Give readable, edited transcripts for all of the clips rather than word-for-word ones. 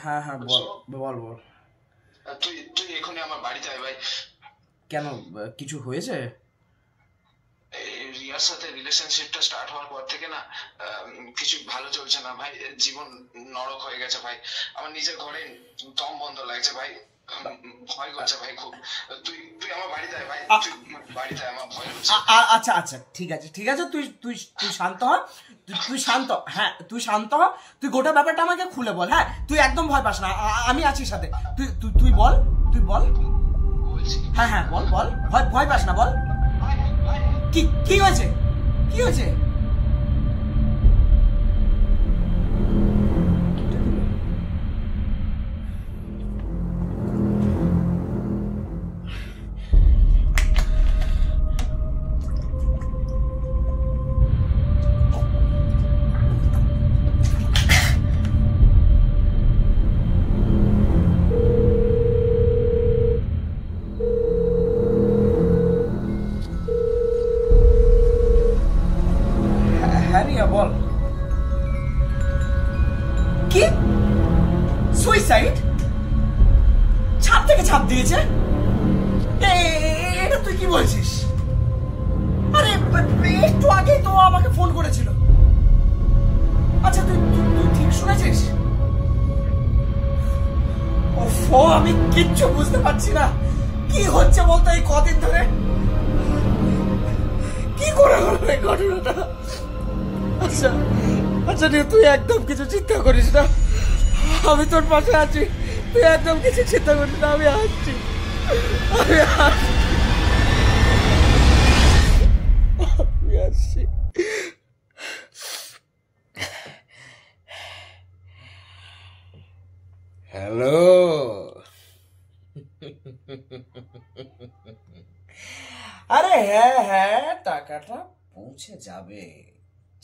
হ্যাঁ হ্যাঁ, বল বল বল। তুই তুই এখনই আমার বাড়িতে আয় ভাই। কেন, কিছু হয়েছে? রিয়ার সাথে রিলেশনশিপটা স্টার্ট হওয়ার পর থেকে না কিছু ভালো চলছে না ভাই, জীবন নরক হয়ে গেছে ভাই। আমার নিজের ঘরে দম বন্ধ লাগছে ভাই, ভয় করছে ভাই খুব। তুই তুই আমার বাড়িতে আয় ভাই, তুই বাড়িতে আয়, আমার ভয় হচ্ছে। আচ্ছা আচ্ছা, ঠিক আছে ঠিক আছে, তুই তুই তুই শান্ত হ। তুই শান্ত, হ্যাঁ তুই শান্ত হ। তুই গোটা ব্যাপারটা আমাকে খুলে বল। হ্যাঁ, তুই একদম ভয় পাস না, আমি আছি সাথে। তুই তুই তুই বল, তুই বল। হ্যাঁ হ্যাঁ, বল বল, ভয় ভয় পাস না, বল। কি কি হয়েছে, কি হয়েছে? হ্যাঁ রিয়া, বল। কি, সুইসাইড? ছাদ থেকে ছাপ দিয়েছে? এটা তুই কি বলছিস? আরে একটু আগেই তো আমাকে ফোন করেছিল। আচ্ছা, তুই তুই ঠিক শুনেছিস? ওফো, আমি কিচ্ছু বুঝতে পারছি না। কি হচ্ছে বলতো এই কদিন ধরে? কি করে হলো এই ঘটনাটা? আচ্ছা আচ্ছা, তুই একদম কিছু চিন্তা করিস না, আমি তোর পাশে আছি। তুই একদম কিছু চিন্তা করিস না, আমি আসছি, আমি আসছি। হ্যালো। আরে হ্যাঁ হ্যাঁ, টাকাটা পৌঁছে যাবে,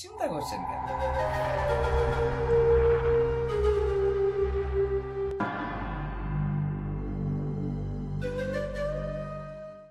চিন্তা করছেন কেন?